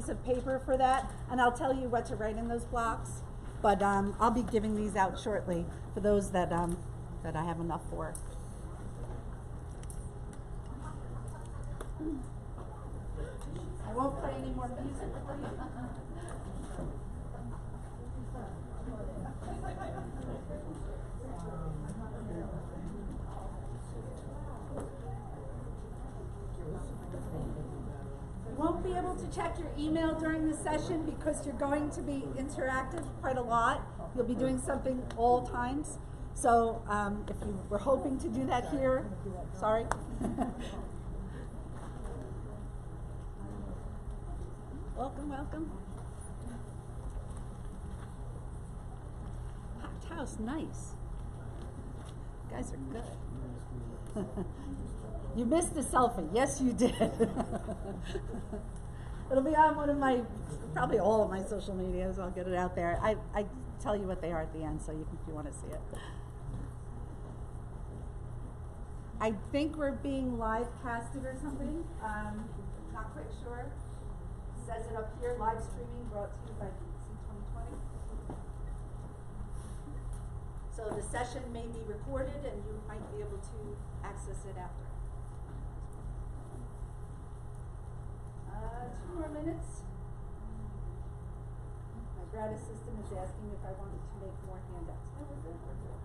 piece of paper for that, and I'll tell you what to write in those blocks. But I'll be giving these out shortly for those that that I have enough for. I won't play any more music for you. You won't be able to check your email during the session because you're going to be interactive quite a lot. You'll be doing something all times. So if you were hoping to do that here, sorry. Welcome, welcome. Packed house, nice. You guys are good. You missed the selfie. Yes, you did. It'll be on one of my, probably all of my social medias. I'll get it out there. I tell you what they are at the end, so if you want to see it. I think we're being live casted or something. Not quite sure. Says it up here, live streaming brought to you by C2020. So the session may be recorded and you might be able to access it after. 2 more minutes. My grad assistant is asking if I wanted to make more handouts. No, we're good, we're good.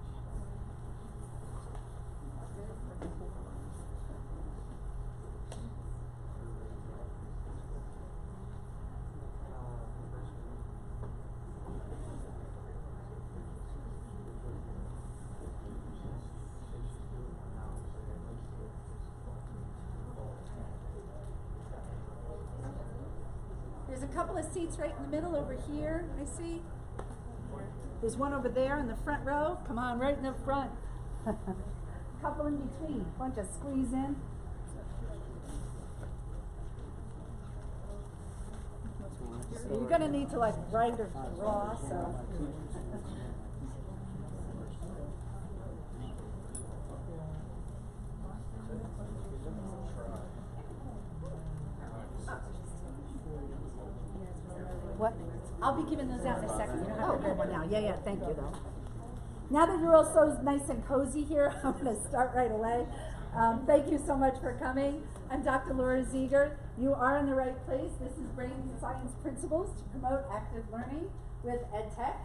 There's a couple of seats right in the middle over here, I see. There's one over there in the front row. Come on, right in the front. Couple in between. Bunch of squeeze in. You're going to need to like write or draw, so. What? I'll be giving those out in a second. You don't have to hold one now. Yeah, thank you though. Now that you're all so nice and cozy here, I'm going to start right away. Thank you so much for coming. I'm Dr. Laura Ziegert. You are in the right place. This is Brain Science Principles to Promote Active Learning with EdTech.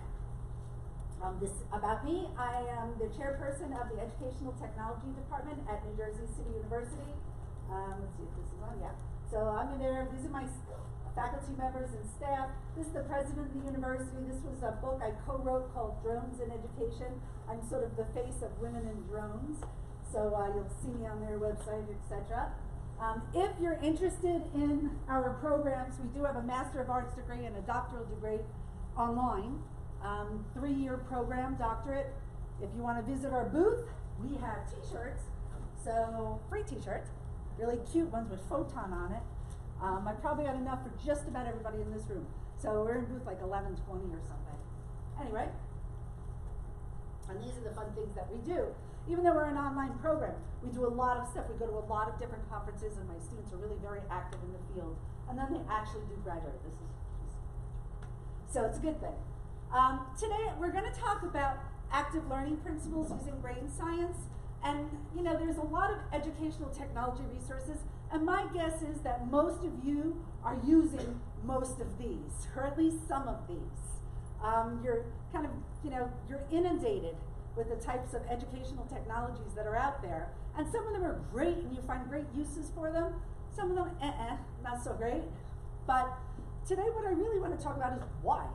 This about me. I am the chairperson of the Educational Technology Department at New Jersey City University. Let's see if this is on. Yeah. So I'm in there. These are my faculty members and staff. This is the president of the university. This was a book I co-wrote called Drones in Education. I'm sort of the face of women in drones. So you'll see me on their website, etc. If you're interested in our programs, we do have a Master of Arts degree and a doctoral degree online. 3-year program, doctorate. If you want to visit our booth, we have t-shirts. So free t-shirts, really cute ones with photon on it. I probably got enough for just about everybody in this room. So we're in booth like 1120 or something. Anyway, and these are the fun things that we do. Even though we're an online program, we do a lot of stuff. We go to a lot of different conferences, and my students are really very active in the field. And then they actually do graduate. So it's a good thing. Today we're going to talk about active learning principles using brain science. And you know, there's a lot of educational technology resources, and my guess is that most of you are using most of these, or at least some of these. You're kind of, you know, you're inundated with the types of educational technologies that are out there, and some of them are great, and you find great uses for them. Some of them, not so great. But today, what I really want to talk about is why.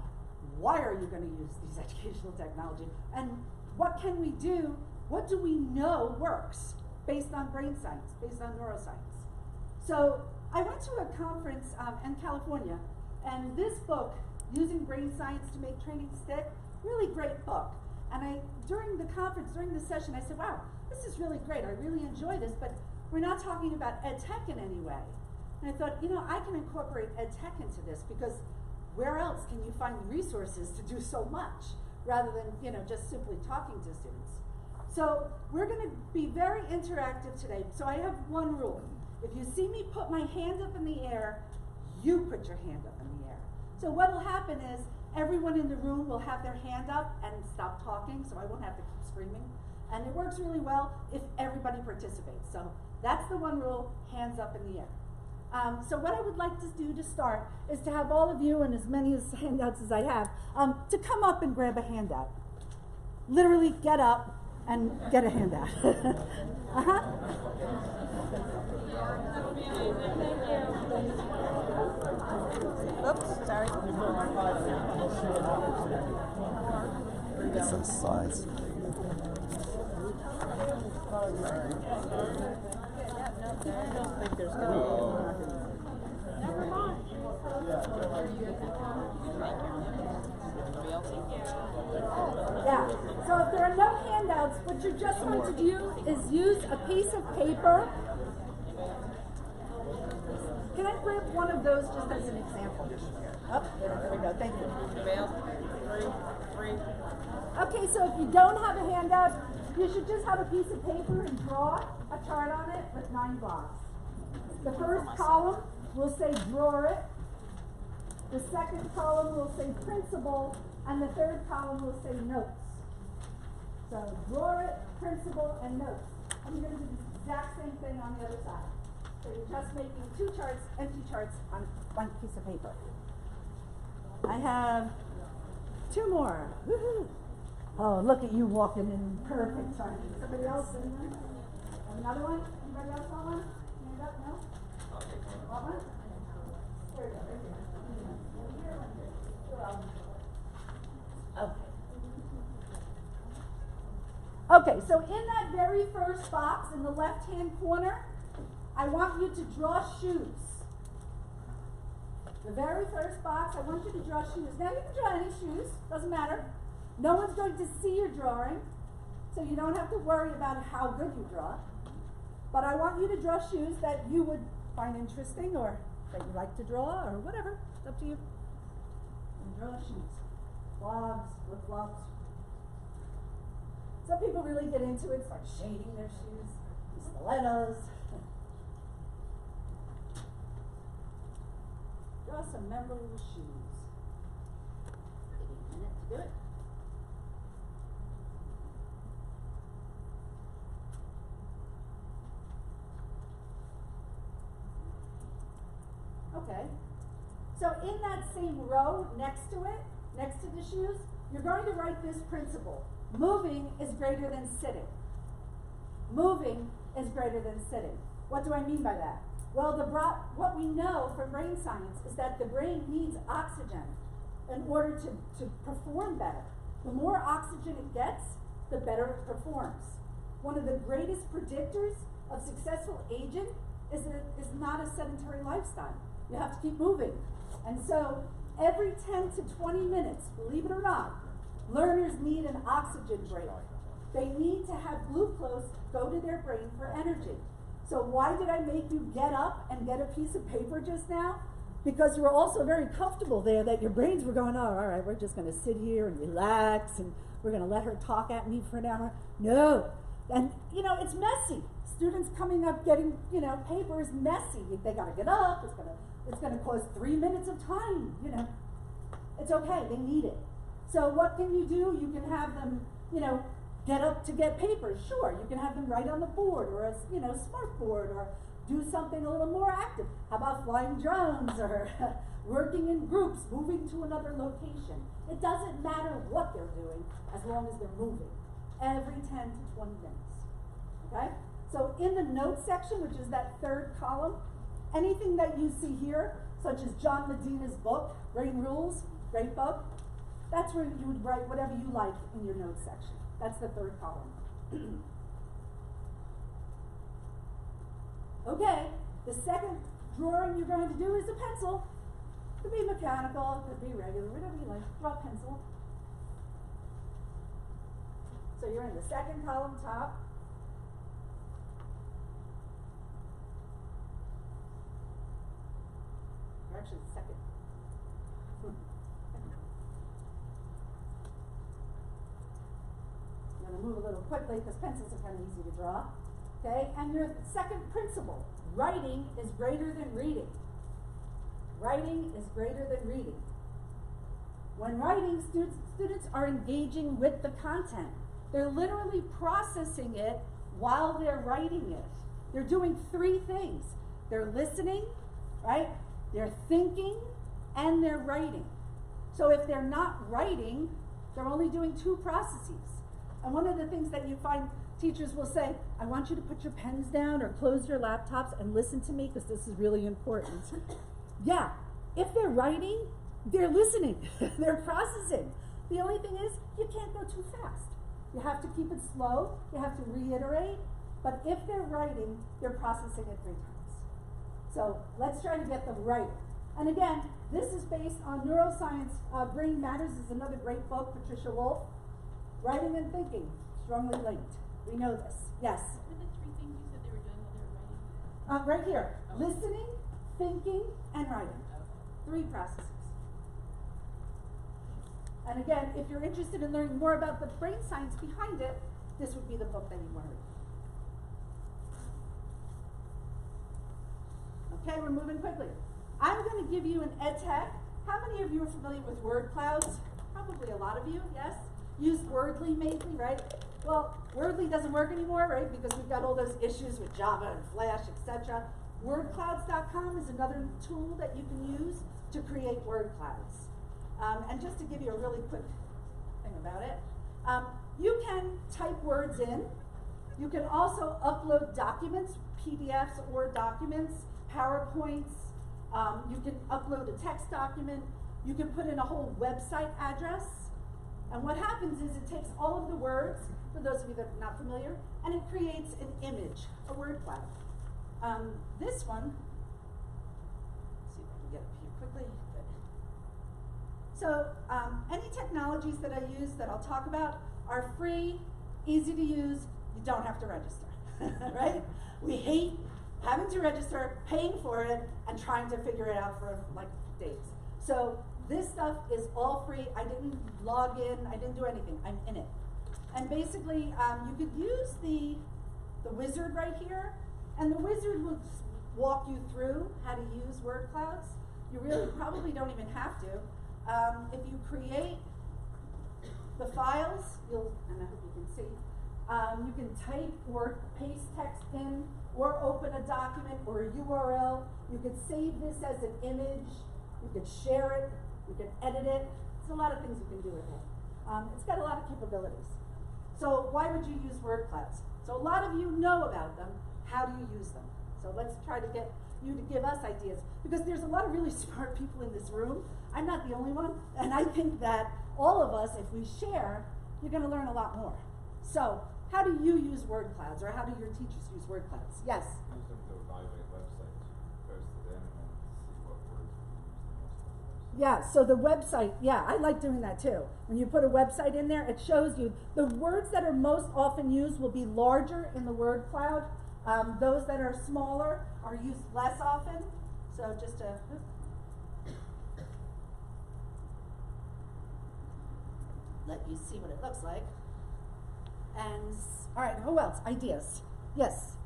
Why are you going to use these educational technology, and what can we do? What do we know works based on brain science, based on neuroscience? So I went to a conference in California, and this book, Using Brain Science to Make Training Stick, really great book. And during the conference, during the session, I said, wow, this is really great. I really enjoy this, but we're not talking about EdTech in any way. And I thought, you know, I can incorporate EdTech into this, because where else can you find resources to do so much rather than, you know, just simply talking to students? So we're going to be very interactive today. So I have one rule. If you see me put my hand up in the air, you put your hand up in the air. So what will happen is everyone in the room will have their hand up and stop talking, so I won't have to keep screaming. And it works really well if everybody participates. So that's the one rule, hands up in the air. So what I would like to do to start is to have all of you, and as many handouts as I have, to come up and grab a handout. Literally get up and get a handout. Oops, sorry. It's a size. I don't think there's going to be. Never mind. Yeah, so if there are no handouts, what you're just going to do is use a piece of paper. Can I grab one of those just as an example? Oh, there we go, thank you. Okay, so if you don't have a handout, you should just have a piece of paper and draw a chart on it with 9 blocks. The first column will say draw it. The second column will say principal, and the third column will say notes. So draw it, principal, and notes. And you're going to do the exact same thing on the other side. So you're just making 2 charts, empty charts on a blank piece of paper. I have 2 more. Woohoo! Oh, look at you walking in perfect time. Somebody else in there? Another one? Anybody else want one? Hand up? No? Want one? There we go. Right here. Okay, so in that very first box in the left-hand corner, I want you to draw shoes. The very first box, I want you to draw shoes. Now you can draw any shoes, doesn't matter. No one's going to see your drawing, so you don't have to worry about how good you draw. But I want you to draw shoes that you would find interesting or that you like to draw or whatever. It's up to you. And draw shoes. Clogs, flip-flops. Some people really get into it, start shading their shoes, stilettos. Draw some memorable shoes. Give me a minute to do it. Okay. So in that same row next to it, next to the shoes, you're going to write this principle. Moving is greater than sitting. Moving is greater than sitting. What do I mean by that? Well, what we know from brain science is that the brain needs oxygen in order to perform better. The more oxygen it gets, the better it performs. One of the greatest predictors of successful aging is not a sedentary lifestyle. You have to keep moving. And so every 10 to 20 minutes, believe it or not, learners need an oxygen break. They need to have glucose go to their brain for energy. So why did I make you get up and get a piece of paper just now? Because you were also very comfortable there that your brains were going, oh, all right, we're just going to sit here and relax and we're going to let her talk at me for an hour. No. And, it's messy. Students coming up getting, paper is messy. They got to get up. It's going to cost 3 minutes of time, It's okay. They need it. So what can you do? You can have them, get up to get paper. Sure, you can have them write on the board or a, smart board or do something a little more active. How about flying drones or working in groups, moving to another location? It doesn't matter what they're doing as long as they're moving every 10 to 20 minutes. Okay? So in the notes section, which is that third column, anything that you see here, such as John Medina's book, Great Rules, great book, that's where you would write whatever you like in your notes section. That's the third column. Okay, the second drawing you're going to do is a pencil. Could be mechanical, could be regular, whatever you like. Draw a pencil. So you're in the second column, top. You're actually the second. I'm going to move a little quickly because pencils are kind of easy to draw. Okay, and your second principle, writing is greater than reading. Writing is greater than reading. When writing, students are engaging with the content. They're literally processing it while they're writing it. They're doing three things. They're listening, right? They're thinking, and they're writing. So if they're not writing, they're only doing two processes. And one of the things that you find teachers will say, I want you to put your pens down or close your laptops and listen to me because this is really important. Yeah, if they're writing, they're listening, they're processing. The only thing is, you can't go too fast. You have to keep it slow, you have to reiterate, but if they're writing, they're processing it 3 times. So let's try to get them right. And again, this is based on neuroscience. Brain Matters is another great book, Patricia Wolf. Writing and thinking, strongly linked. We know this. Yes? What were the 3 things you said they were doing while they were writing? Right here. Listening, thinking, and writing. 3 processes. And again, if you're interested in learning more about the brain science behind it, this would be the book that you want to read. Okay, we're moving quickly. I'm going to give you an ed tech. How many of you are familiar with word clouds? Probably a lot of you, yes? Used Wordly mainly, right? Well, Wordly doesn't work anymore, right? Because we've got all those issues with Java and Flash, etc. Wordclouds.com is another tool that you can use to create word clouds. And just to give you a really quick thing about it, you can type words in. You can also upload documents, PDFs or documents, PowerPoints. You can upload a text document. You can put in a whole website address. And what happens is it takes all of the words, for those of you that are not familiar, and it creates an image, a word cloud. This one, let's see if I can get up here quickly. Good. So any technologies that I use that I'll talk about are free, easy to use, you don't have to register, right? We hate having to register, paying for it, and trying to figure it out for like days. So this stuff is all free. I didn't log in, I didn't do anything, I'm in it. And basically, you could use the wizard right here, and the wizard will walk you through how to use word clouds. You really probably don't even have to. If you create the files, and I hope you can see, you can type or paste text in, or open a document or a URL. You could save this as an image. You could share it. You can edit it. There's a lot of things you can do with it. It's got a lot of capabilities. So why would you use word clouds? So a lot of you know about them. How do you use them? So let's try to get you to give us ideas, because there's a lot of really smart people in this room. I'm not the only one, and I think that all of us, if we share, you're going to learn a lot more. So how do you use word clouds, or how do your teachers use word clouds? Yes? Use them to evaluate websites, post it in, and then see what words we use the most. Yeah, so the website, yeah, I like doing that too. When you put a website in there, it shows you the words that are most often used will be larger in the word cloud. Those that are smaller are used less often. So just to let you see what it looks like. And all right, who else? Ideas? Yes.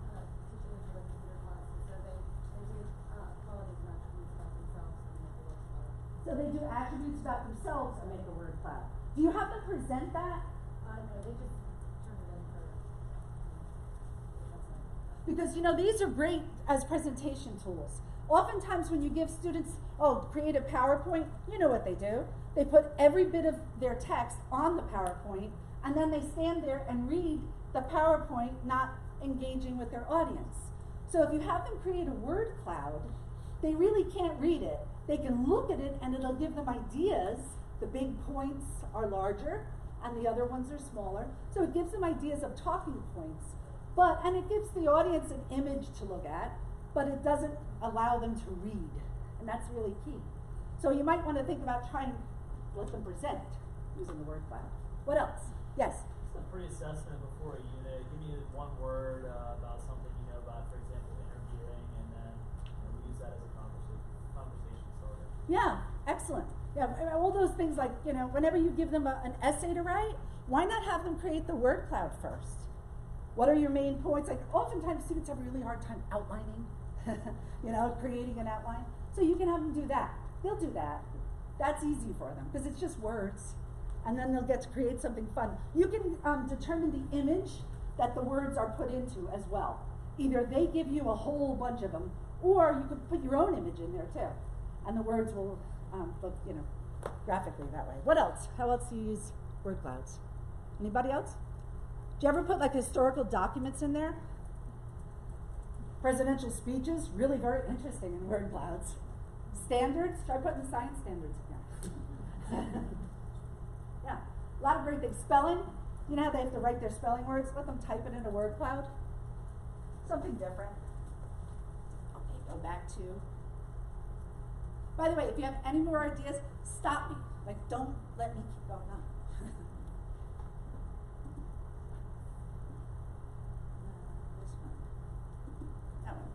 So they do attributes about themselves and make a word cloud. Do you have them present that? No, they just turned it in for. Because you know, these are great as presentation tools. Oftentimes when you give students, create a PowerPoint, you know what they do. They put every bit of their text on the PowerPoint, and then they stand there and read the PowerPoint, not engaging with their audience. So if you have them create a word cloud, they really can't read it. They can look at it and it'll give them ideas. The big points are larger and the other ones are smaller. So it gives them ideas of talking points. And it gives the audience an image to look at, but it doesn't allow them to read. And that's really key. So you might want to think about trying to let them present using the word cloud. What else? Yes? Just a pre-assessment before a unit. Give me one word about something you know about, for example, interviewing, and then we use that as a conversation starter. Yeah, excellent. Yeah, all those things like, whenever you give them an essay to write, why not have them create the word cloud first? What are your main points? Like, oftentimes students have a really hard time outlining, creating an outline. So you can have them do that. They'll do that. That's easy for them because it's just words. And then they'll get to create something fun. You can determine the image that the words are put into as well. Either they give you a whole bunch of them, or you could put your own image in there too. And the words will look, graphically that way. What else? How else do you use word clouds? Anybody else? Do you ever put like historical documents in there? Presidential speeches, really very interesting in word clouds. Standards, try putting the science standards in there. Yeah, a lot of great things. Spelling, you know how they have to write their spelling words? Let them type it in a word cloud. Something different. Okay, go back to. By the way, if you have any more ideas, stop me. Like, don't let me keep going on. This one. That one.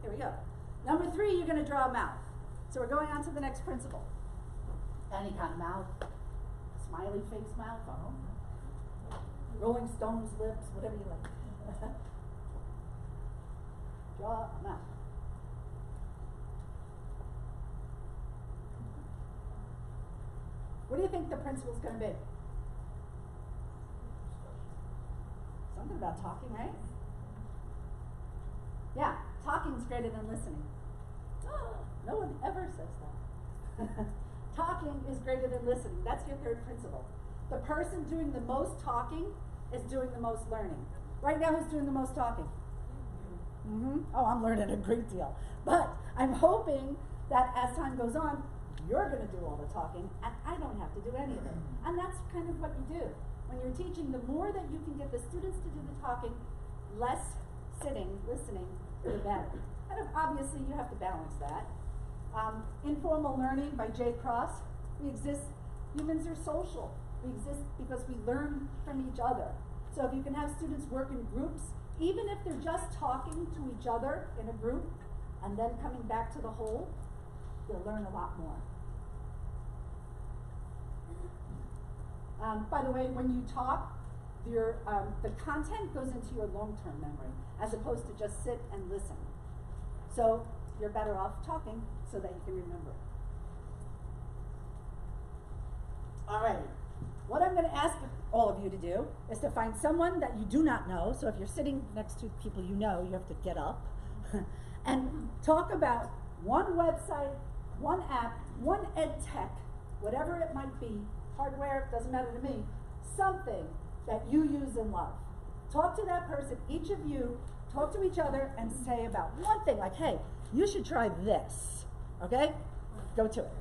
Here we go. Number 3, you're going to draw a mouth. So we're going on to the next principle. Any kind of mouth. Smiley face mouth. Rolling Stones lips, whatever you like. Draw a mouth. What do you think the principle is going to be? Something about talking, right? Yeah, talking is greater than listening. No one ever says that. Talking is greater than listening. That's your 3rd principle. The person doing the most talking is doing the most learning. Right now, who's doing the most talking? Oh, I'm learning a great deal. But I'm hoping that as time goes on, you're going to do all the talking, and I don't have to do any of it. And that's kind of what you do. When you're teaching, the more that you can get the students to do the talking, less sitting, listening, the better. And obviously, you have to balance that. Informal learning by Jay Cross. Humans are social. We exist because we learn from each other. So if you can have students work in groups, even if they're just talking to each other in a group and then coming back to the whole, you'll learn a lot more. By the way, when you talk, the content goes into your long-term memory as opposed to just sit and listen. So you're better off talking so that you can remember. All right. What I'm going to ask all of you to do is to find someone that you do not know. So if you're sitting next to people you know, you have to get up and talk about one website, one app, one ed tech, whatever it might be, hardware, doesn't matter to me, something that you use and love. Talk to that person, each of you, talk to each other and say about one thing, like, hey, you should try this, okay? Go to it.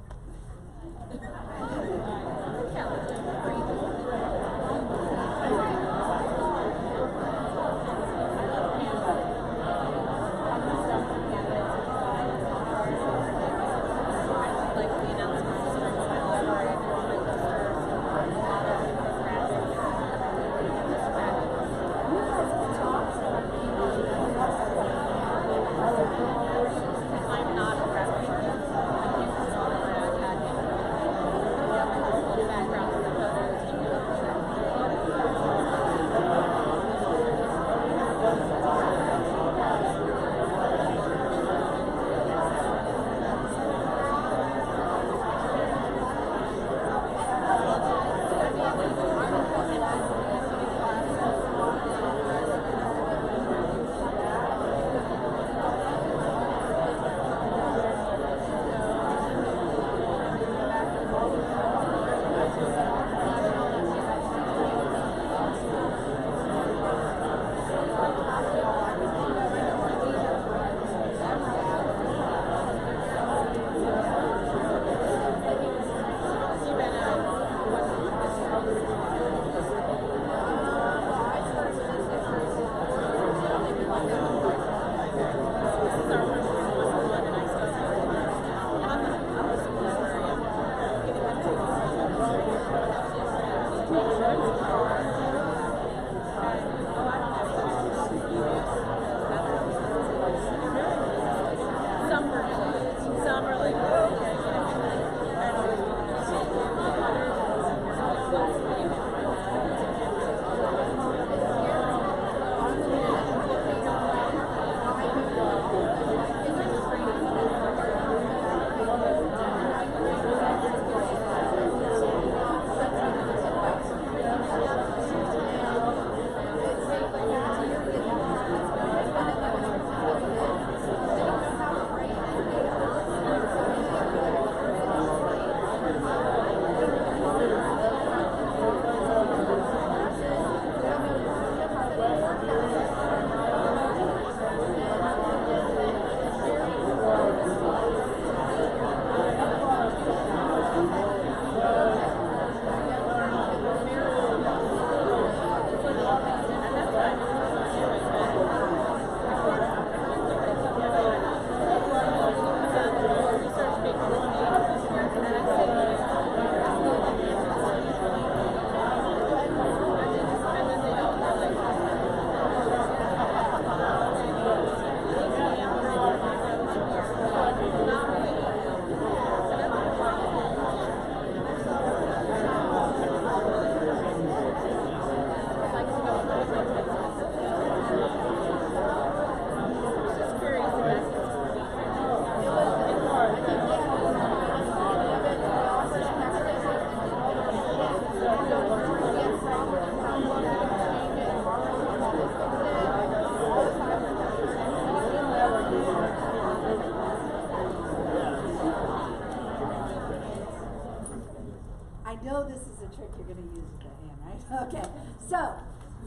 trick you're going to use with the hand, right? Okay, so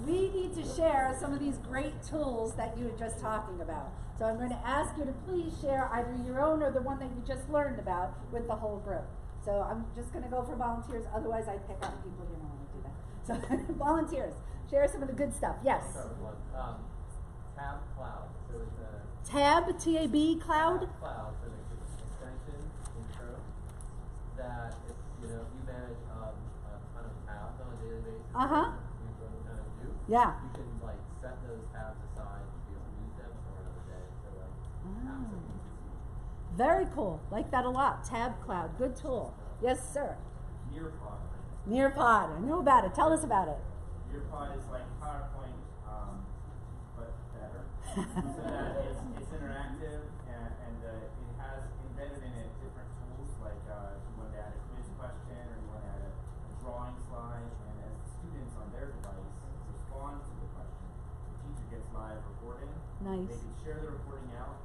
we need to share some of these great tools that you were just talking about. So I'm going to ask you to please share either your own or the one that you just learned about with the whole group. So I'm just going to go for volunteers, otherwise I pick out people who don't want to do that. So volunteers, share some of the good stuff. Yes? Tab Cloud. So it's a Tab, T-A-B, cloud? Tab Cloud, so it's an extension intro that if you manage a ton of tabs on a daily basis. Uh-huh. You kind of do. Yeah. You can like set those tabs aside to be able to use them for another day. So like apps that you can Very cool. Like that a lot. Tab Cloud. Good tool. Yes, sir. Nearpod. Nearpod. I know about it. Tell us about it. Nearpod is like PowerPoint, but better. So that it's interactive and it has embedded in it different tools like if you want to add a quiz question or you want to add a drawing slide, and as the students on their device respond to the question, the teacher gets live recording. Nice. They can share the recording out.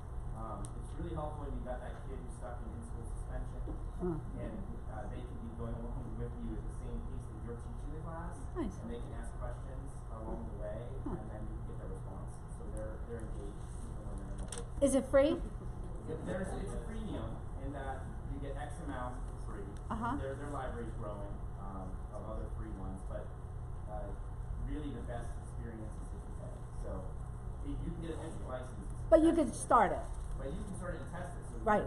It's really helpful when you've got that kid who's stuck in in-school suspension, and they can be going along with you at the same pace that you're teaching the class, Nice. and they can ask questions along the way, and then you get their response. So they're engaged even when they're in the book. Is it free? It's a freemium in that you get X amount for free. Uh-huh. Their library's growing of other free ones, but really the best experience is if you pay. So you can get an entry license. But you could start it. But you can start it and test it. So Right.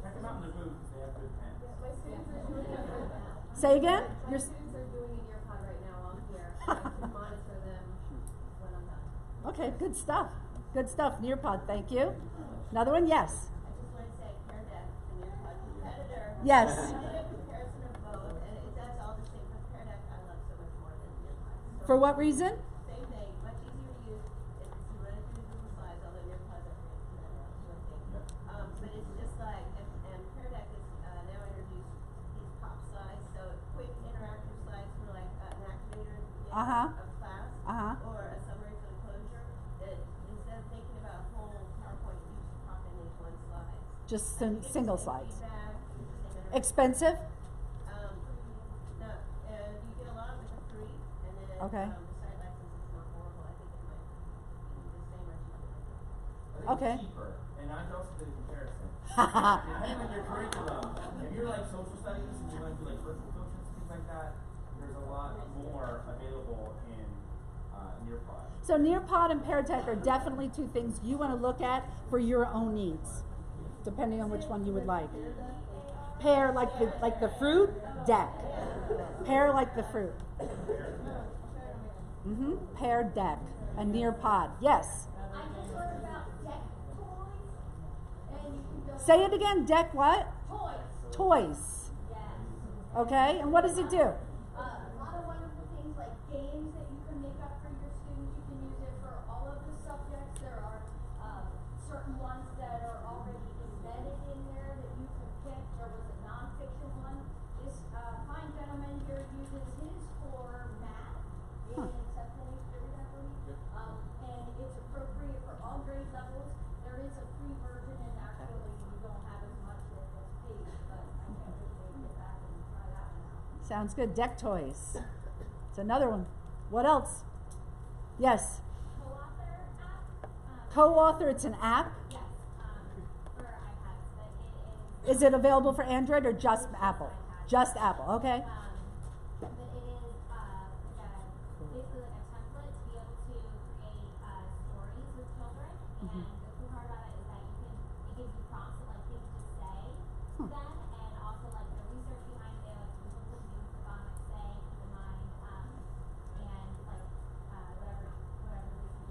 Check them out in their booth because they have good pens. My students are doing it right now. Say again? My students are doing a Nearpod right now while I'm here. So I can monitor them when I'm done. Okay, good stuff. Good stuff. Nearpod, thank you. Another one? Yes. I just want to say, Pear Deck, the Nearpod competitor. Yes. I did a comparison of both, and it does all the same, but Pear Deck I love so much more than Nearpod. For what reason? Same thing, much easier to use. It's you run it through Google Slides, although Nearpod's are free, so that helps one thing. But it's just like, and Pear Deck is now introduced these pop slides, so quick interactive slides for like an activator at the beginning of class, or a summary for the closure. That instead of thinking about a whole PowerPoint, you just pop in these one slides. Just And you get single the same slides. feedback, the same interaction. Expensive? No, you get a lot of it for free, and then Okay. the site license is not horrible. I think it might be the same or cheaper. I think Okay. it's cheaper, and I also did a comparison. Depending on your curriculum, if you're like social studies and you want to do like virtual coaches and things like that, there's a lot more available in Nearpod. So Nearpod and Paratech are definitely two things you want to look at for your own needs, depending on which one you would like. Pear like the fruit, deck. Pear like the fruit. Pear deck. And Nearpod. Yes. I just learned about deck toys, and you can go. Say it again. Deck what? Toys. Toys. Yes. Okay. And what does it do? A lot of wonderful things like games that you can make up for your students. You can use it for all of the subjects. There are certain ones that are already embedded in there that you can pick. There was a nonfiction one. This fine gentleman here uses his for math in second and eighth grade, I believe. And it's appropriate for all grade levels. There is a free version, and actually you don't have as much as what's paid, but I can't wait to get back and try that one out. Sounds good. Deck toys. It's another one. What else? Yes. Co-author app. Co-author. It's an app. Yes, for iPads, but it is. Is it available for Android or just Apple? Just Apple. Okay. But it is basically like a template to be able to create stories with children. And the cool part about it is that it gives you prompts of like things to say to them, and also like the research behind it, like some simple things the phonics say, keep in mind, and like whatever the research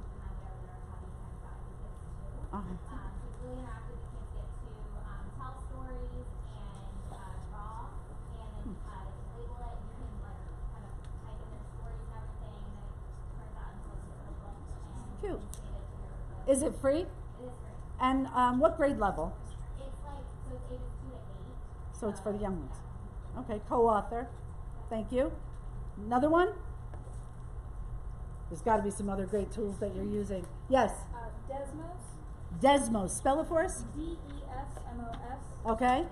behind it, or how you kind of guide the kids too. So it's really interactive. The kids get to tell stories and draw, and then label it. You can like kind of type in their stories and everything, and then it turns out into like a little book, and Cute. you save it to your book. Is it free? It is free. And what grade level? It's like so it's ages 2 to 8. So it's for the young ones. Okay. Co-author. Thank you. Another one? There's got to be some other great tools that you're using. Yes. Desmos, Desmos. Spell it for us. Desmos. Okay.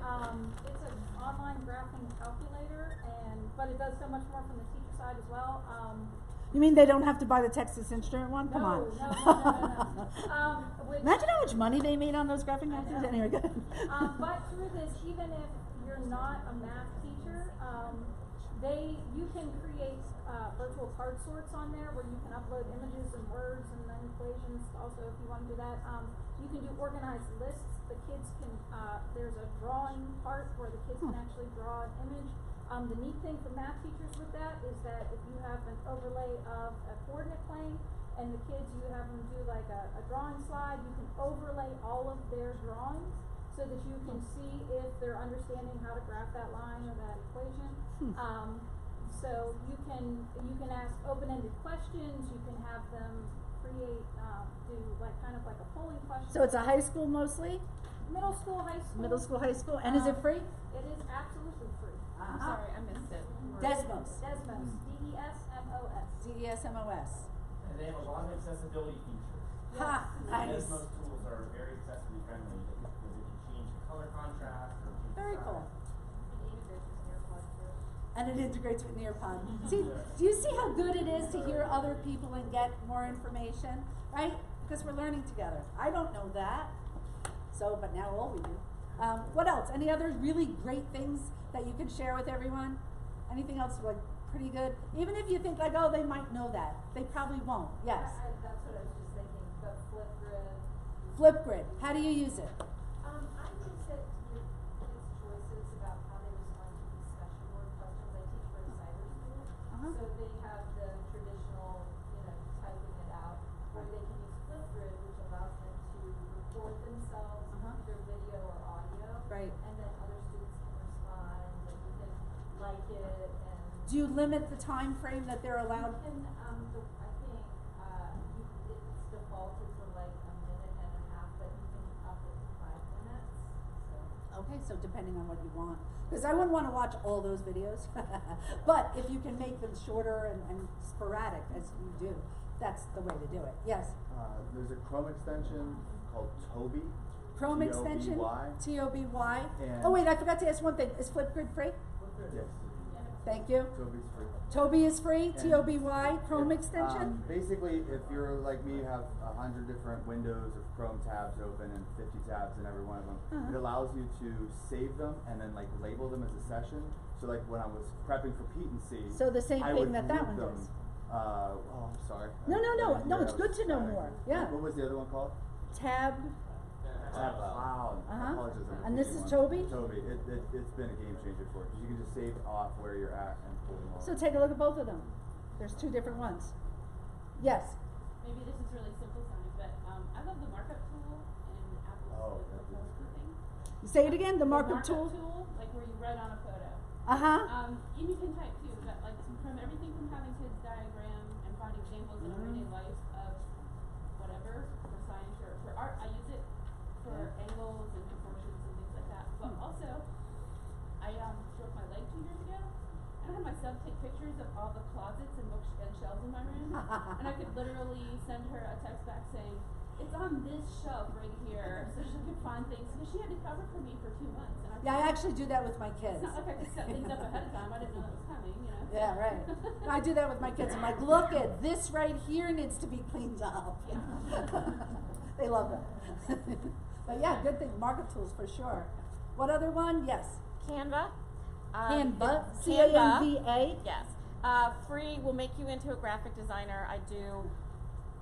It's an online graphing calculator, and but it does so much more from the teacher side as well. You mean they don't have to buy the Texas Instrument one? Come on. No. Imagine how much money they made on those graphic novels. Anyway, good. But through this, even if you're not a math teacher, you can create virtual card sorts on there where you can upload images and words and then equations. Also, if you want to do that, you can do organized lists. The kids can. There's a drawing part where the kids can actually draw an image. The neat thing for math teachers with that is that if you have an overlay of a coordinate plane and the kids, you have them do like a drawing slide, you can overlay all of their drawings so that you can see if they're understanding how to graph that line or that equation. So you can ask open-ended questions, you can have them create, do like kind of like a polling question. So it's a high school mostly? Middle school, high school. Middle school, high school, and is it free? It is absolutely free. I'm sorry, I missed it. Desmos. Desmos. DESMOS. DESMOS. And they have a lot of accessibility features. Ha! Nice. Desmos tools are very accessibly friendly because it can change the color contrast or change Very the cool. size. And it integrates with Nearpod. See, do you see how good it is to hear other people and get more information, right? Because we're learning together. I don't know that, but now all we do. What else? Any other really great things that you can share with everyone? Anything else like pretty good? Even if you think like, oh, they might know that, they probably won't. Yes. That's what I was just thinking. The Flipgrid. Flipgrid. How do you use it? I use it to give kids choices about how they respond to discussion board questions. I teach for a cyber school, so they have the traditional, typing it out, or they can use Flipgrid, which allows them to record themselves, either video or audio, Right. and then other students can respond, and you can like it, and Do you limit the time frame that they're allowed? you can, I think, it's defaulted to like a minute and a half, but you can up it to 5 minutes, so. Okay, so depending on what you want. Because I wouldn't want to watch all those videos. But if you can make them shorter and sporadic, as you do, that's the way to do it. Yes? There's a Chrome extension called Toby. Chrome extension? T-O-B-Y. T-O-B-Y. And- Oh wait, I forgot to ask one thing. Is Flipgrid free? Yes. Thank you. Toby's free. Toby is free, And T-O-B-Y, Chrome if, extension? Basically, if you're like me, you have 100 different windows of Chrome tabs open and 50 tabs in every one of them. It allows you to save them and then like label them as a session. So like when I was prepping for Pete and C, So the same I thing would that group one them. does. Oh, I'm sorry. No, it's I good was to know sorry. more. Yeah. What was the other one called? Tab. Tab Cloud. Uh-huh. Apologies, I'm And this repeating is one. Toby? Toby. It's been a game changer for it because you can just save off where you're at and pull them all. So take a look at both of them. There's two different ones. Yes. Maybe this is really simple sounding, but I love the markup tool in Apple's Oh, like, that is proposal great. thing. Say it again, the markup tool. Like where you write on a photo. Uh-huh. And you can type too, but like from everything from having kids diagram and find examples in everyday life of whatever, for science or for art, I use it for angles and proportions and things like that. But also, I broke my leg 2 years ago, and I had my son take pictures of all the closets and books and shelves in my room, and I could literally send her a text back saying, it's on this shelf right here, so she could find things, because she had to cover for me for 2 months. And Yeah, I actually do that with my kids. It's not like I could set things up ahead of time, I didn't know it was coming, Yeah, right. I do that with my kids. I'm like, look at this right here needs to be cleaned up. Yeah. They love that. But yeah, good thing. Markup tools for sure. What other one? Yes. Canva. Canva. Canva. C-A-N-V-A. Yes. Free will make you into a graphic designer. I do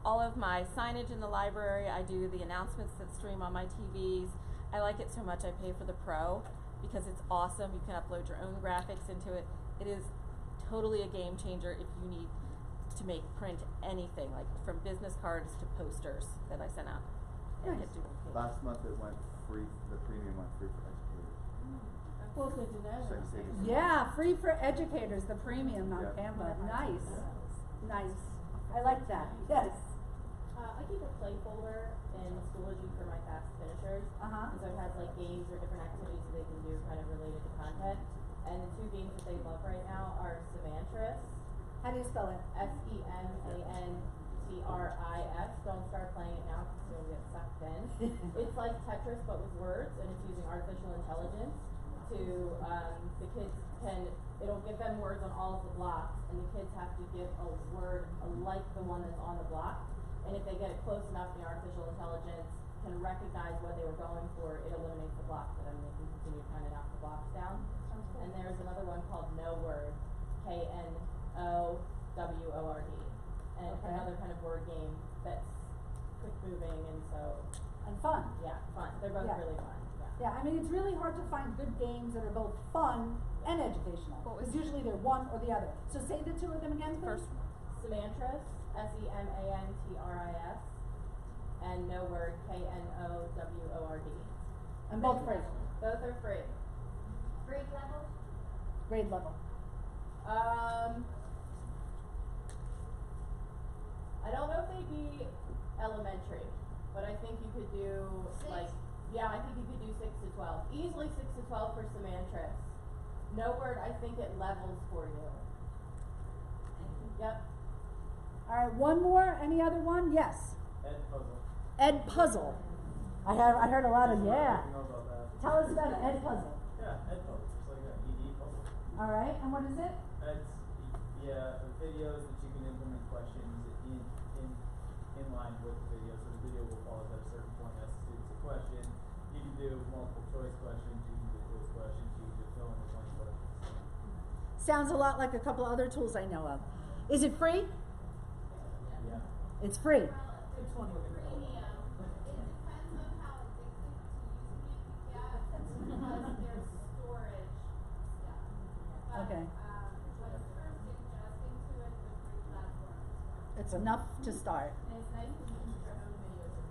all of my signage in the library. I do the announcements that stream on my TVs. I like it so much I pay for the pro because it's awesome. You can upload your own graphics into it. It is totally a game changer if you need to make print anything, like from business cards to posters that I sent out. And Nice. get duplicated. Last month it went free. The premium went free for educators. Well, good to know. So you save yourself. Yeah, free for educators, the premium on Yeah. Canva. Nice. Nice. I like that. Yes. I keep a play folder in Schoology for my fast finishers. Uh-huh. And so it has like games or different activities that they can do kind of related to content. And the 2 games that they love right now are Semantris, How do you spell it? Semantris. Don't start playing it now because you'll get sucked in. It's like Tetris but with words, and it's using artificial intelligence to, the kids can, it'll give them words on all of the blocks, and the kids have to give a word like the one that's on the block. And if they get it close enough, the artificial intelligence can recognize what they were going for, it eliminates the block for them, and they can continue trying to knock the blocks down. And there's another one called No Word, KNOWORD, and another kind of word game that's quick moving, and so, And fun. yeah, fun. They're both Yeah. really fun, yeah. Yeah, I mean, it's really hard to find good games that are both fun and educational. Because usually they're one or the other. So say the two of them again, please. First Semantris, SEMANTRIS, and No Word, KNOWORD. And both free. Both are free. Grade level? Grade level. I don't know if they'd be elementary, but I think you could do like, yeah, I think you could do 6 to 12. Easily 6 to 12 for Semantris. No Word, I think it levels for you. Yep. All right, one more. Any other one? Yes. Ed puzzle. Ed Puzzle. I heard a lot of yeah. I know about that. Tell us about Ed Puzzle. Yeah, Ed puzzle, just like that ED puzzle. All right, and what is it? It's videos that you can implement questions in line with the video. So the video will pause at a certain point as it's a question. You can do multiple choice questions. You can do quiz questions. You can do fill in the blank questions. Sounds a lot like a couple other tools I know of. Is it free? Yeah. It's free. It's one with the Premium. It depends on how addicted to using it you get, because there's storage stuff. But, Okay. when it's first adjusting to it, the free platform is fine. It's enough to start. And it's nice because you can put your own videos in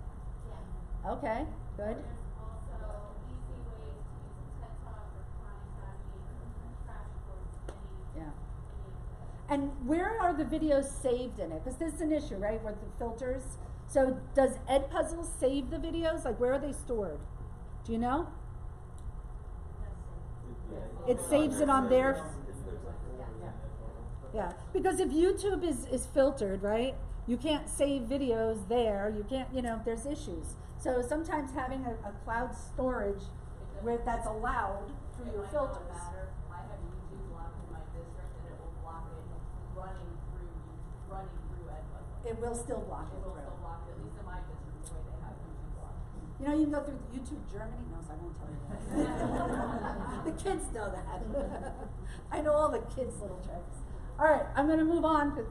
there. Yeah. Okay, good. There's also easy ways to use a TED Talk or Khan Academy or Crash Course, any Yeah. of that. And where are the videos saved in it? Because this is an issue, right, with the filters. So does Ed Puzzle save the videos? Like, where are they stored? Do you know? It saves it on their. Yeah, because if YouTube is filtered, right, you can't save videos there. You can't, there's issues. So sometimes having a cloud storage where that's allowed through your filters. I have YouTube blocked in my district, and it will block it running through Ed Puzzle. It will still block it It will through. still block it, at least in my district, the way they have YouTube blocked. You can go through YouTube Germany. No, so I won't tell you that. The kids know that. I know all the kids' little tricks. All right, I'm going to move on for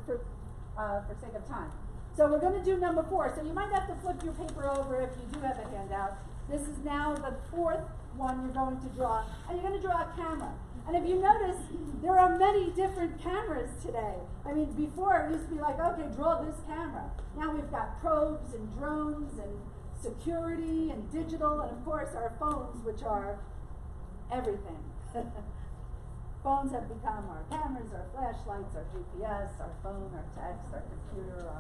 sake of time. So we're going to do number 4. So you might have to flip your paper over if you do have a handout. This is now the 4th one you're going to draw, and you're going to draw a camera. And if you notice, there are many different cameras today. I mean, before it used to be like, okay, draw this camera. Now we've got probes and drones and security and digital, and of course our phones, which are everything. Phones have become our cameras, our flashlights, our GPS, our phone, our text, our computer, I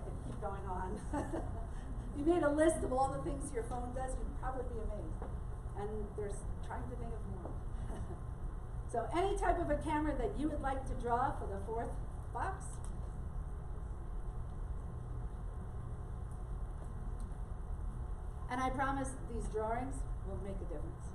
can keep going on. If you made a list of all the things your phone does, you'd probably be amazed. And they're trying to think of more. So any type of a camera that you would like to draw for the 4th box? And I promise these drawings will make a difference.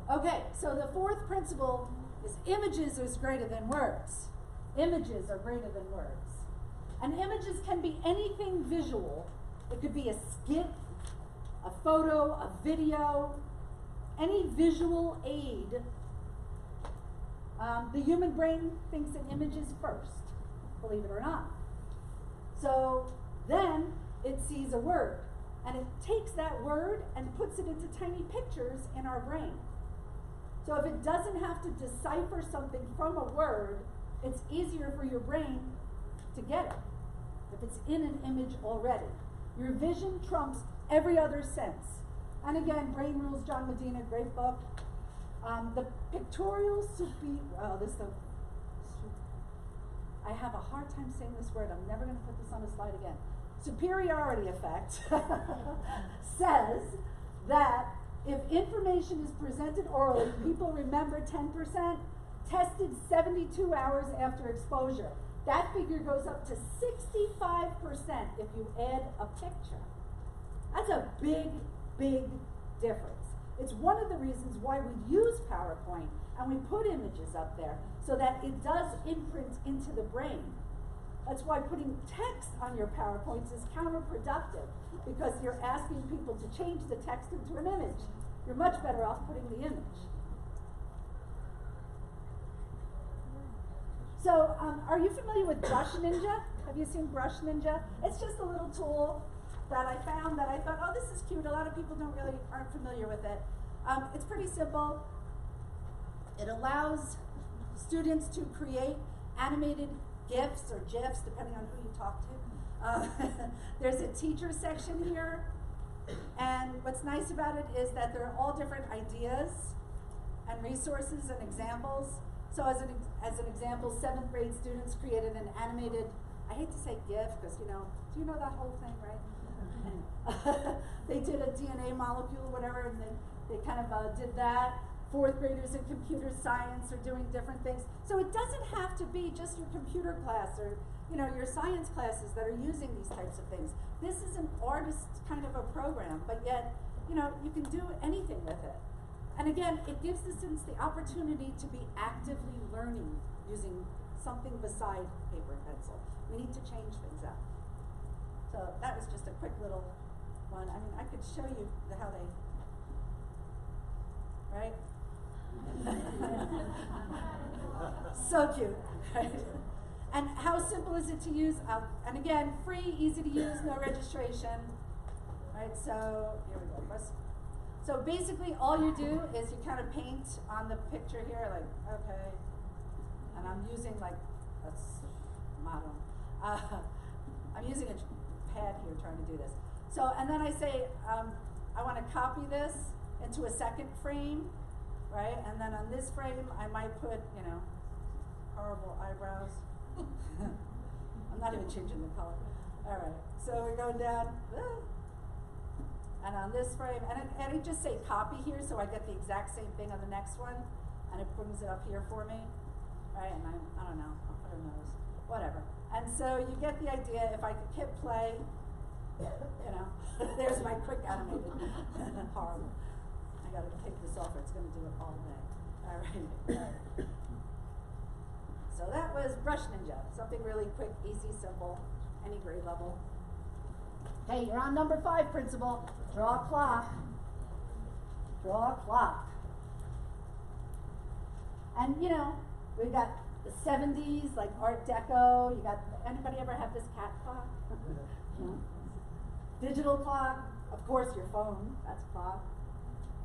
Okay, so the 4th principle is images is greater than words. Images are greater than words. And images can be anything visual. It could be a skit, a photo, a video, any visual aid. The human brain thinks in images first, believe it or not. So then it sees a word, and it takes that word and puts it into tiny pictures in our brain. So if it doesn't have to decipher something from a word, it's easier for your brain to get it if it's in an image already. Your vision trumps every other sense. And again, Brain Rules, John Medina, great book. The pictorial I have a hard time saying this word. I'm never going to put this on a slide again. Superiority effect says that if information is presented orally, people remember 10%, tested 72 hours after exposure. That figure goes up to 65% if you add a picture. That's a big, big difference. It's one of the reasons why we use PowerPoint and we put images up there so that it does imprint into the brain. That's why putting text on your PowerPoints is counterproductive, because you're asking people to change the text into an image. You're much better off putting the image. So, are you familiar with Brush Ninja? Have you seen Brush Ninja? It's just a little tool that I found that I thought, oh, this is cute. A lot of people aren't familiar with it. It's pretty simple. It allows students to create animated GIFs or GIFs, depending on who you talk to. There's a teacher section here, and what's nice about it is that there are all different ideas and resources and examples. So as an example, 7th grade students created an animated, I hate to say GIF, because do you know that whole thing, right? They did a DNA molecule, whatever, and they kind of did that. 4th graders in computer science are doing different things. So it doesn't have to be just your computer class or your science classes that are using these types of things. This is an artist kind of a program, but yet, you can do anything with it. And again, it gives the students the opportunity to be actively learning using something beside paper and pencil. We need to change things up. So that was just a quick little one. I mean, I could show you how they, right? So cute, right? And how simple is it to use? And again, free, easy to use, no registration, right? So here we go. So basically, all you do is you kind of paint on the picture here, like, okay, and I'm using like a model. I'm using a pad here trying to do this. So, and then I say, I want to copy this into a second frame, right? And then on this frame, I might put, horrible eyebrows. I'm not even changing the color. All right, so we're going down. And on this frame, and I just say copy here, so I get the exact same thing on the next one, and it brings it up here for me, right? And I don't know, I'll put a nose, whatever. And so you get the idea. If I could hit play, there's my quick animated. Horrible. I gotta take this off, or it's gonna do it all day. All right. So that was Brush Ninja, something really quick, easy, simple, any grade level. Hey, you're on number 5, principal. Draw a clock. Draw a clock. And we've got the 70s, like Art Deco. You got, anybody ever have this cat clock? No? Digital clock, of course your phone, that's a clock.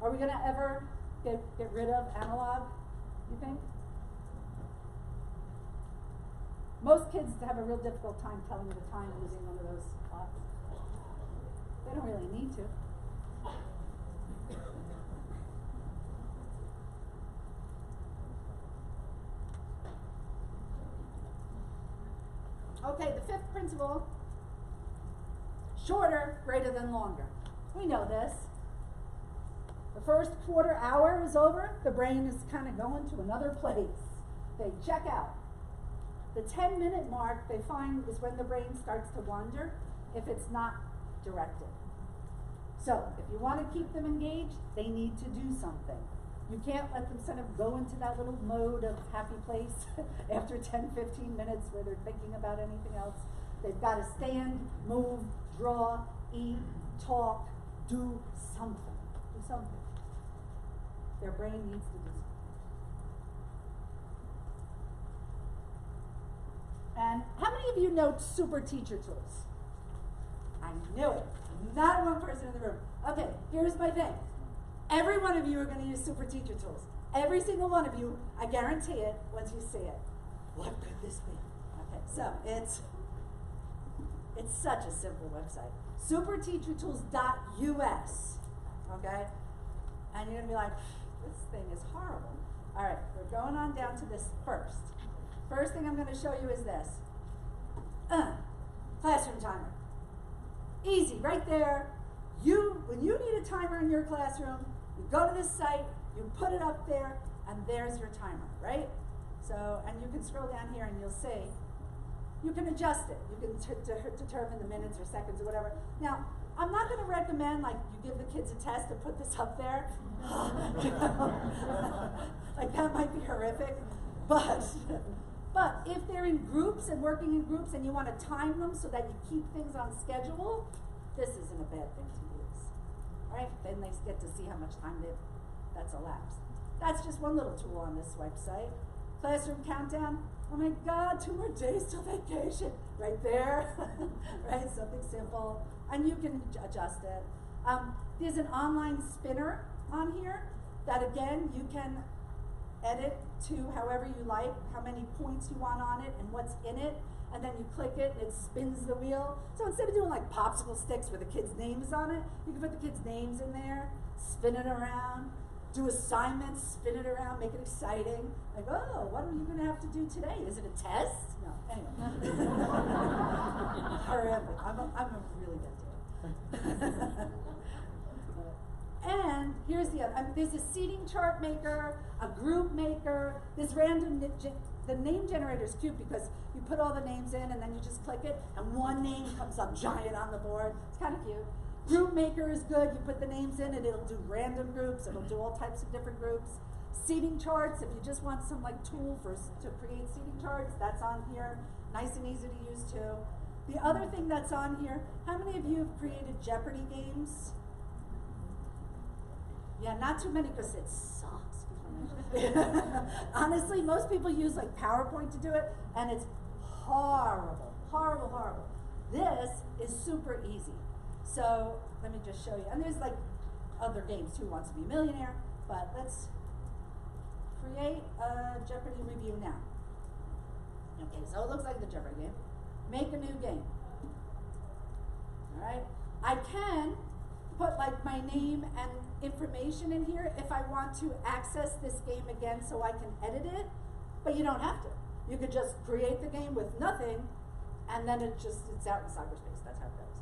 Are we gonna ever get rid of analog, you think? Most kids have a real difficult time telling the time using one of those clocks. They don't really need to. Okay, the 5th principle, shorter, greater than longer. We know this. The first quarter hour is over, the brain is kind of going to another place. They check out. The 10-minute mark, they find, is when the brain starts to wander if it's not directed. So, if you want to keep them engaged, they need to do something. You can't let them sort of go into that little mode of happy place after 10, 15 minutes where they're thinking about anything else. They've got to stand, move, draw, eat, talk, do something. Do something. Their brain needs to do something. And how many of you know super teacher tools? I knew it. Not one person in the room. Okay, here's my thing. Every one of you are going to use super teacher tools. Every single one of you, I guarantee it, once you see it. What could this be? Okay, so it's such a simple website. Superteachertools.us. Okay? And you're going to be like, this thing is horrible. All right, we're going on down to this first. First thing I'm going to show you is this. Classroom timer. Easy, right there. When you need a timer in your classroom, you go to this site, you put it up there, and there's your timer, right? So, and you can scroll down here and you'll see, you can adjust it. You can determine the minutes or seconds or whatever. Now, I'm not going to recommend like you give the kids a test and put this up there. Like that might be horrific, but if they're in groups and working in groups and you want to time them so that you keep things on schedule, this isn't a bad thing to use. All right? Then they get to see how much time that's elapsed. That's just one little tool on this website. Classroom countdown. Oh my God, 2 more days till vacation. Right there, right? Something simple. And you can adjust it. There's an online spinner on here that, again, you can edit to however you like, how many points you want on it and what's in it. And then you click it and it spins the wheel. So instead of doing like popsicle sticks with the kids' names on it, you can put the kids' names in there, spin it around, do assignments, spin it around, make it exciting. Like, oh, what are you going to have to do today? Is it a test? No, anyway. Horrific. I'm a really bad teacher. And here's the other. There's a seating chart maker, a group maker. This random, the name generator is cute because you put all the names in and then you just click it and one name comes up giant on the board. It's kind of cute. Group maker is good. You put the names in and it'll do random groups. It'll do all types of different groups. Seating charts, if you just want some like tool to create seating charts, that's on here. Nice and easy to use too. The other thing that's on here, how many of you have created Jeopardy games? Yeah, not too many because it sucks. Honestly, most people use like PowerPoint to do it, and it's horrible, horrible, horrible. This is super easy. So let me just show you. And there's like other games too, Wants to Be a Millionaire, but let's create a Jeopardy review now. Okay, so it looks like the Jeopardy game. Make a new game. All right, I can put like my name and information in here if I want to access this game again so I can edit it, but you don't have to. You could just create the game with nothing and then it's out in cyberspace. That's how it goes.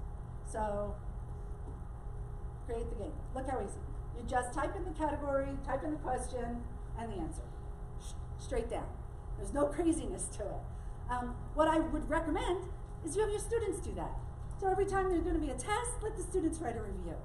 So create the game. Look how easy. You just type in the category, type in the question, and the answer. Straight down. There's no craziness to it. What I would recommend is you have your students do that. So every time there's going to be a test, let the students write a review.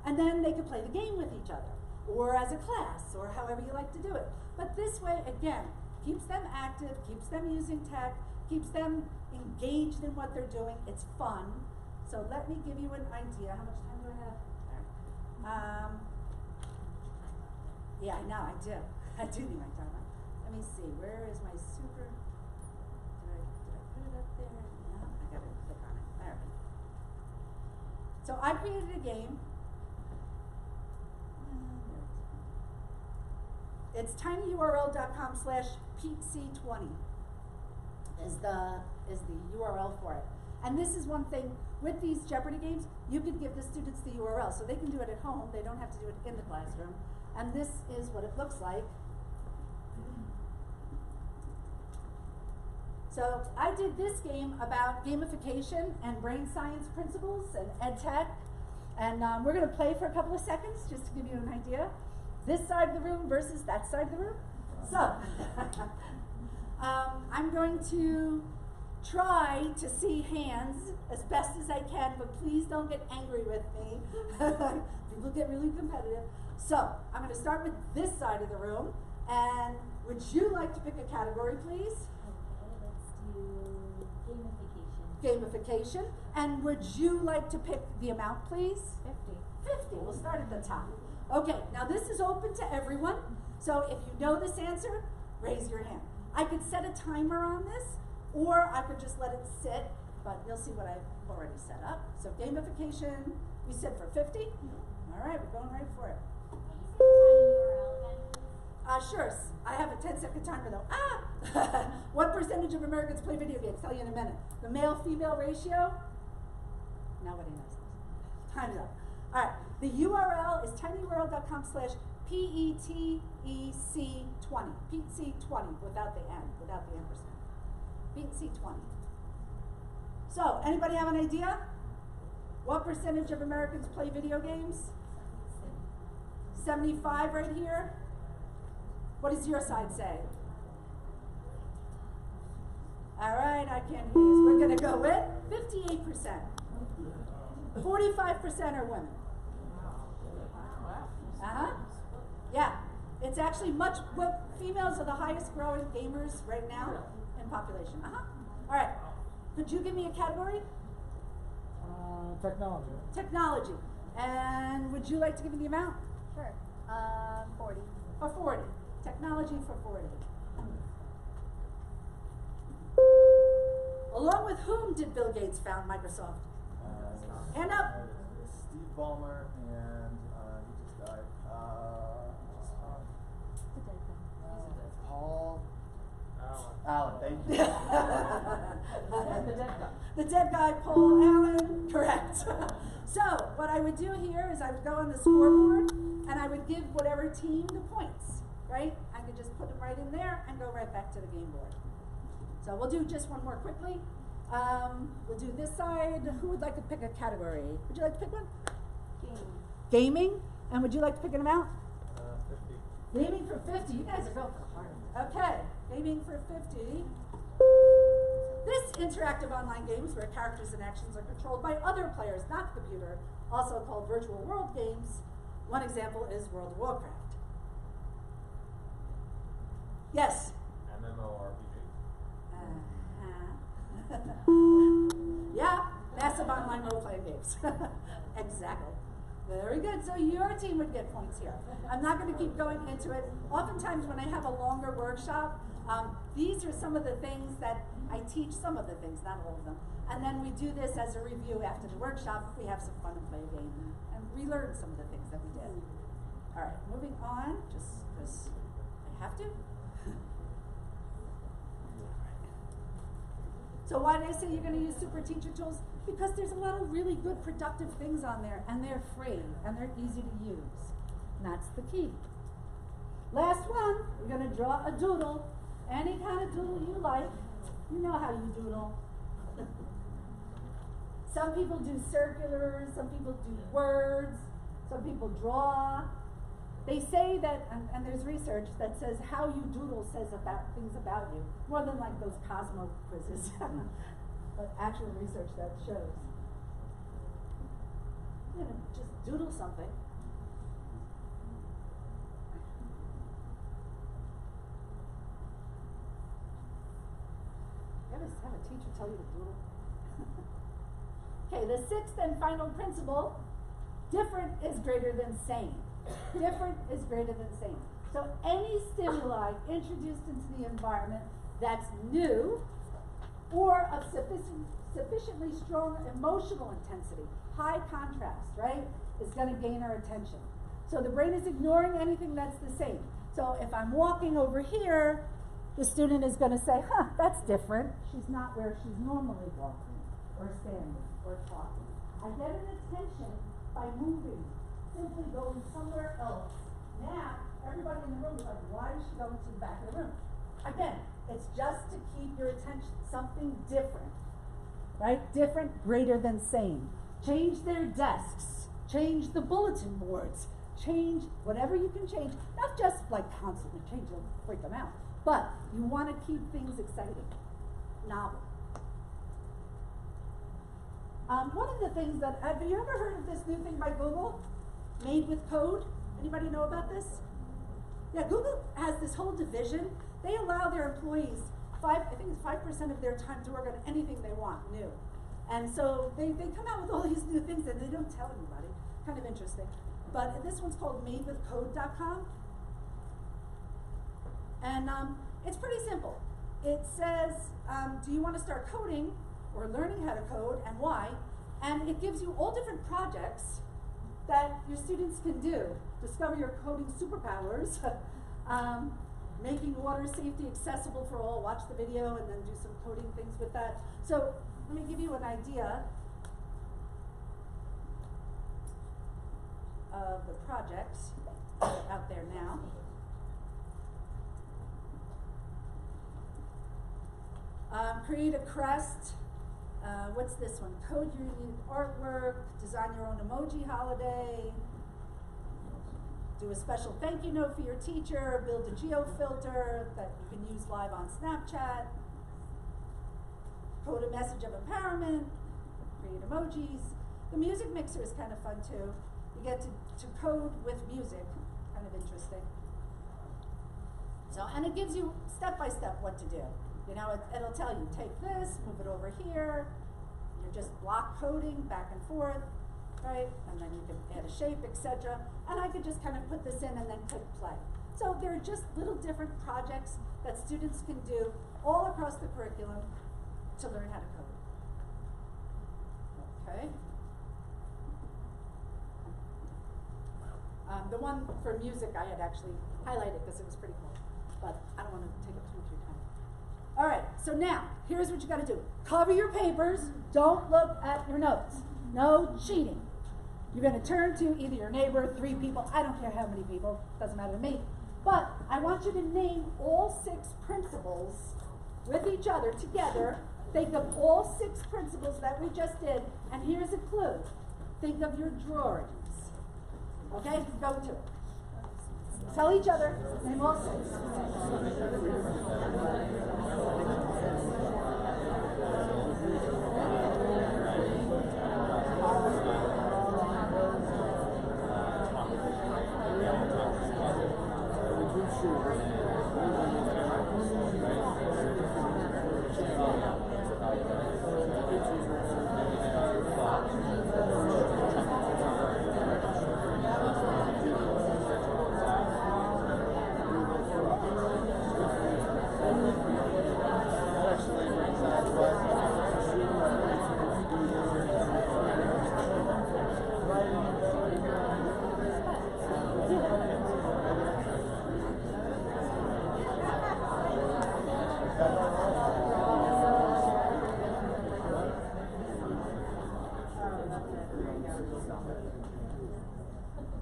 And then they can play the game with each other, or as a class, or however you like to do it. But this way, again, keeps them active, keeps them using tech, keeps them engaged in what they're doing. It's fun. So let me give you an idea. How much time do I have? Yeah, I know, I do. I do need my timer. Let me see, where is my super, did I put it up there? No, I gotta click on it. All right. So I created a game. It's tinyurl.com/PeteC20 is the URL for it. And this is one thing with these Jeopardy games, you could give the students the URL so they can do it at home. They don't have to do it in the classroom. And this is what it looks like. So I did this game about gamification and brain science principles and ed tech. And we're going to play for a couple of seconds just to give you an idea. This side of the room versus that side of the room. So I'm going to try to see hands as best as I can, but please don't get angry with me. People get really competitive. So I'm going to start with this side of the room. And would you like to pick a category, please? Okay, let's do gamification. Gamification. And would you like to pick the amount, please? 50. 50. We'll start at the top. Okay, now this is open to everyone. So if you know this answer, raise your hand. I could set a timer on this, or I could just let it sit, but you'll see what I've already set up. So gamification, we said for 50? All right, we're going right for it. Can you say the URL again, please? Sure. I have a 10-second timer though. What percentage of Americans play video games? Tell you in a minute. The male-female ratio? Nobody knows this. Time's up. All right. The URL is tinyurl.com/PETEC20. PETEC20 without the N, without the ampersand. PETEC20. So, anybody have an idea? What percentage of Americans play video games? 75 right here. What does your side say? All right, I can't hear you. So we're going to go with 58%. 45% are women. Uh-huh. Yeah. It's actually females are the highest growing gamers right now in population. Uh-huh. All right. Could you give me a category? Technology. Technology. And would you like to give me the amount? Sure. 40. For 40. Technology for 40. Along with whom did Bill Gates found Microsoft? Hand up. Steve Ballmer and he just died. Paul. Alan, thank you. The dead guy. The dead guy, Paul Allen, correct. So, what I would do here is I would go on the scoreboard and I would give whatever team the points, right? I could just put them right in there and go right back to the game board. So we'll do just one more quickly. We'll do this side. Who would like to pick a category? Would you like to pick one? Gaming. And would you like to pick an amount? 50. Gaming for 50. You guys are going for hard. Okay, gaming for 50. This interactive online games where characters and actions are controlled by other players, not the computer, also called virtual world games. One example is World of Warcraft. Yes? MMORPG. Yeah, massive online role-playing games. Exactly. Very good. So your team would get points here. I'm not going to keep going into it. Oftentimes when I have a longer workshop, these are some of the things that I teach, some of the things, not all of them. And then we do this as a review after the workshop. We have some fun and play a game and relearn some of the things that we did. All right, moving on, just because I have to. So why did I say you're going to use super teacher tools? Because there's a lot of really good productive things on there, and they're free, and they're easy to use. And that's the key. Last one, we're going to draw a doodle. Any kind of doodle you like. You know how you doodle. Some people do circulars, some people do words, some people draw. They say that, and there's research that says how you doodle says about things about you, more than like those Cosmo quizzes, but actual research that shows. You're gonna just doodle something. You ever have a teacher tell you to doodle? Okay, the sixth and final principle, different is greater than same. Different is greater than same. So any stimuli introduced into the environment that's new or of sufficiently strong emotional intensity, high contrast, right, is going to gain our attention. So the brain is ignoring anything that's the same. So if I'm walking over here, the student is going to say, huh, that's different. She's not where she's normally walking or standing or talking. I get an attention by moving, simply going somewhere else. Now, everybody in the room is like, why is she going to the back of the room? Again, it's just to keep your attention, something different, right? Different, greater than same. Change their desks, change the bulletin boards, change whatever you can change, not just like constantly change them, freak them out, but you want to keep things exciting, novel. One of the things that, have you ever heard of this new thing by Google? Made with code? Anybody know about this? Yeah, Google has this whole division. They allow their employees, I think it's 5% of their time to work on anything they want new. And so they come out with all these new things and they don't tell anybody. Kind of interesting. But this one's called madewithcode.com. And it's pretty simple. It says, do you want to start coding or learning how to code and why? And it gives you all different projects that your students can do. Discover your coding superpowers, making water safety accessible for all, watch the video and then do some coding things with that. So let me give you an idea of the projects that are out there now. Create a crest. What's this one? Code your unique artwork, design your own emoji holiday, do a special thank you note for your teacher, build a geo filter that you can use live on Snapchat, code a message of empowerment, create emojis. The music mixer is kind of fun too. You get to code with music, kind of interesting. So, and it gives you step by step what to do. You know, it'll tell you, take this, move it over here. You're just block coding back and forth, right? And then you can add a shape, etc. And I could just kind of put this in and then click play. So there are just little different projects that students can do all across the curriculum to learn how to code. Okay. The one for music I had actually highlighted because it was pretty cool, but I don't want to take up too much of your time. All right, so now, here's what you got to do. Cover your papers. Don't look at your notes. No cheating. You're going to turn to either your neighbor, 3 people, I don't care how many people, doesn't matter to me. But I want you to name all 6 principles with each other together. Think of all 6 principles that we just did, and here's a clue. Think of your drawings. Okay, go to it. Tell each other, name all 6.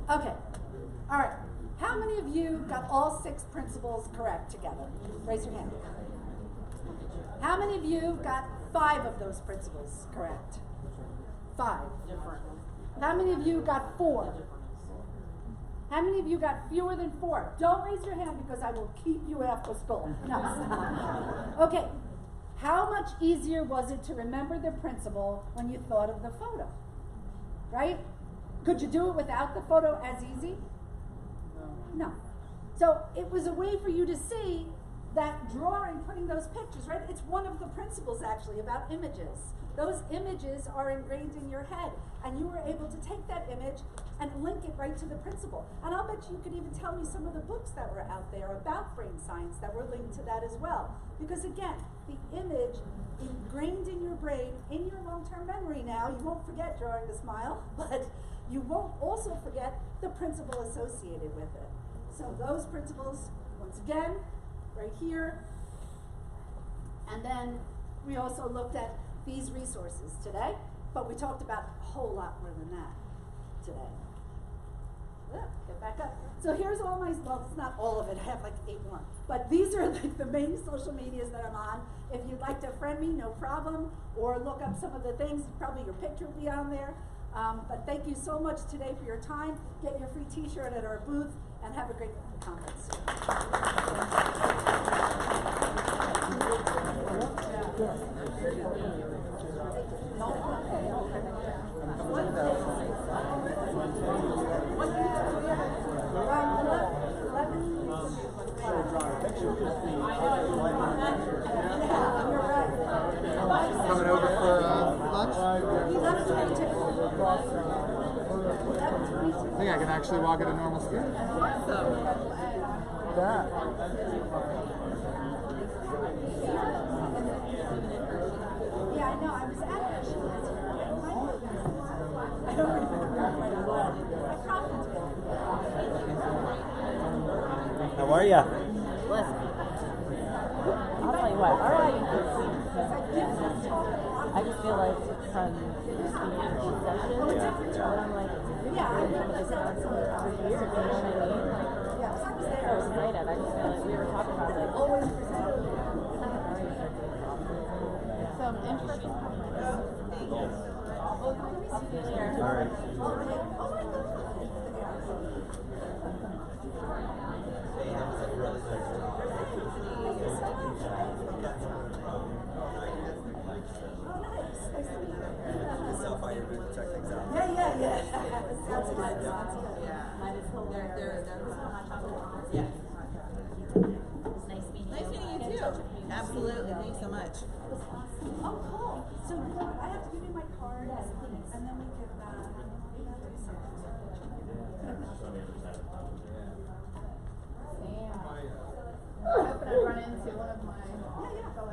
Okay, all right. How many of you got all 6 principles correct together? Raise your hand. How many of you got 5 of those principles correct? 5. How many of you got 4? How many of you got fewer than 4? Don't raise your hand because I will keep you after school. No. Okay. How much easier was it to remember the principle when you thought of the photo? Right? Could you do it without the photo as easy? No. So it was a way for you to see that drawing, putting those pictures, right? It's one of the principles actually about images. Those images are ingrained in your head, and you were able to take that image and link it right to the principle. And I'll bet you could even tell me some of the books that were out there about brain science that were linked to that as well. Because again, the image ingrained in your brain, in your long-term memory now, you won't forget drawing the smile, but you won't also forget the principle associated with it. So those principles, once again, right here. And then we also looked at these resources today, but we talked about a whole lot more than that today. Get back up. So here's all my, well, it's not all of it, I have like 8 more. But these are like the main social medias that I'm on. If you'd like to friend me, no problem. Or look up some of the things, probably your picture will be on there. But thank you so much today for your time. Get your free t-shirt at our booth and have a great conference. Coming over for lunch? I think I can actually walk at a normal speed. Yeah. Yeah, I know. I was at that show last year. I don't remember. I promised. How are ya? Listen, I'll tell you what, our audience, I just feel like from these sessions, I'm like, Yeah, I some of remember this that. for years, you know what I mean? Like, Yeah, I was so there. excited, I just feel like we were talking about like, Always presented. some in-person All right. Oh, nice. Nice to meet you. Yourself, how you're protecting Yeah. Sounds good. Yeah. They're hot chocolate. Yeah. It's nice meeting you. Nice meeting you too. Absolutely. Thanks so much. Oh, cool. So, you know what? I have to give you my card. Yes, please. And then we can, Yeah. I'm hoping I run into one of my